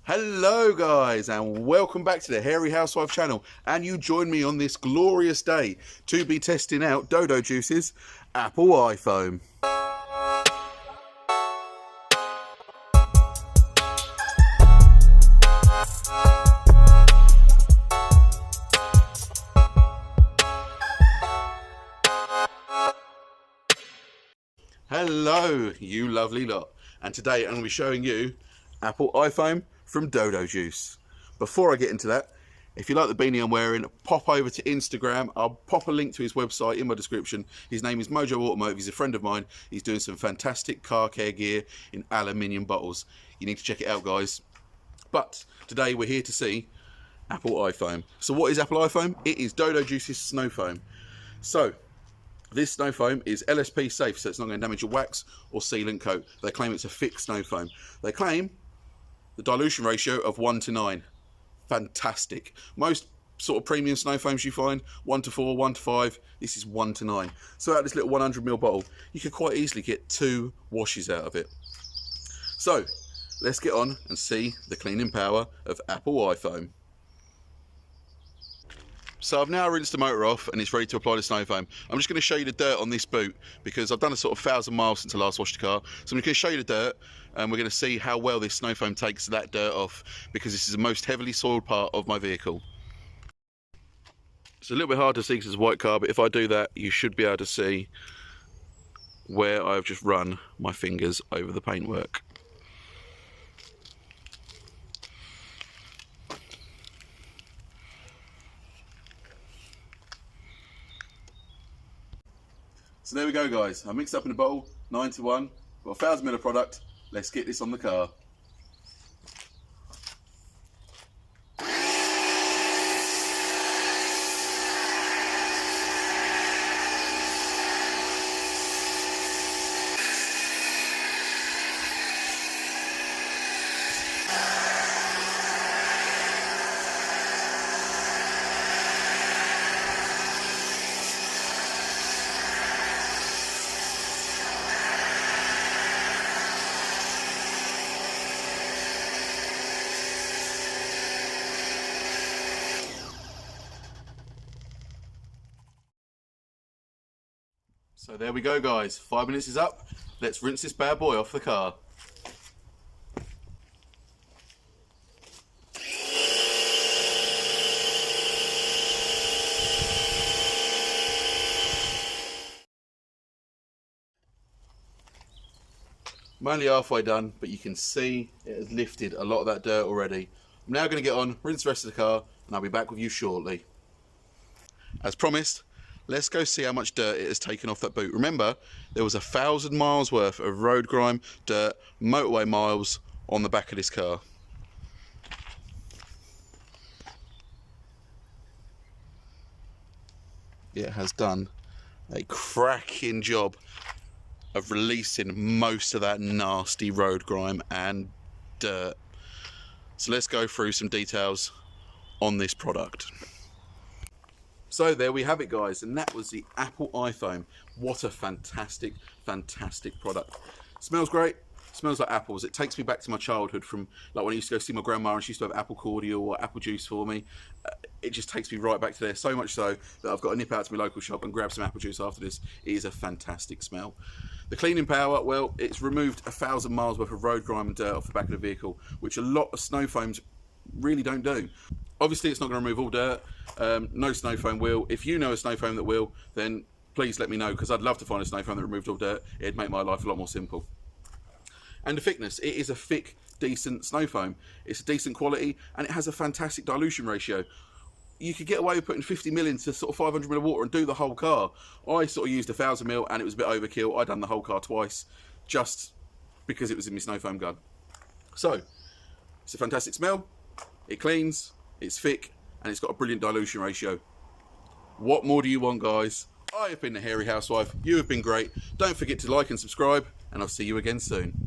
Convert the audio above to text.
Hello guys, and welcome back to the Hairy Housewife channel, and you join me on this glorious day to be testing out Dodo Juice's Apple iFoam. Hello you lovely lot, and today I'm going to be showing you Apple iFoam from Dodo Juice. Before I get into that, if you like the beanie I'm wearing, pop over to Instagram. I'll pop a link to his website in my description. His name is Mojo Automotive. He's a friend of mine. He's doing some fantastic car care gear in aluminium bottles. You need to check it out, guys. But today we're here to see Apple iFoam. So what is Apple iFoam? It is Dodo Juice's snow foam. So this snow foam is LSP safe, so it's not going to damage your wax or sealant coat. They claim it's a fixed snow foam. They claim the dilution ratio of 1:9. Fantastic. Most sort of premium snow foams you find 1:4, 1:5. This is 1:9. So out of this little 100ml bottle, you could quite easily get 2 washes out of it. So let's get on and see the cleaning power of Apple iFoam. So I've now rinsed the motor off and it's ready to apply the snow foam. I'm just going to show you the dirt on this boot because I've done a sort of 1,000 miles since I last washed the car. So I'm going to show you the dirt and we're going to see how well this snow foam takes that dirt off, because this is the most heavily soiled part of my vehicle. It's a little bit hard to see because it's a white car, but if I do that you should be able to see where I've just run my fingers over the paintwork. So there we go, guys. I mixed up in a bottle, 9:1. Got 1,000 ml of product. Let's get this on the car. So there we go, guys. 5 minutes is up. Let's rinse this bad boy off the car. I'm only halfway done, but you can see it has lifted a lot of that dirt already. I'm now going to get on, rinse the rest of the car, and I'll be back with you shortly. As promised, let's go see how much dirt it has taken off that boot. Remember, there was 1,000 miles worth of road grime, dirt, motorway miles on the back of this car. It has done a cracking job of releasing most of that nasty road grime and dirt. So let's go through some details on this product. So there we have it, guys, and that was the Apple iFoam. What a fantastic, fantastic product. Smells great, smells like apples. It takes me back to my childhood, from like when I used to go see my grandma and she used to have apple cordial or apple juice for me. It just takes me right back to there, so much so that I've got to nip out to my local shop and grab some apple juice after this. It is a fantastic smell. The cleaning power, well, it's removed 1,000 miles worth of road grime and dirt off the back of the vehicle, which a lot of snow foams really don't do. Obviously it's not going to remove all dirt. No snow foam will. If you know a snow foam that will, then please let me know, because I'd love to find a snow foam that removed all dirt. It'd make my life a lot more simple. And the thickness, it is a thick, decent snow foam. It's a decent quality and it has a fantastic dilution ratio. You could get away with putting 50ml into sort of 500ml of water and do the whole car. I sort of used 1,000ml and it was a bit overkill. I done the whole car twice just because it was in my snow foam gun. So it's a fantastic smell. It cleans, it's thick, and it's got a brilliant dilution ratio. What more do you want, guys? I have been the Hairy Housewife. You have been great. Don't forget to like and subscribe, and I'll see you again soon.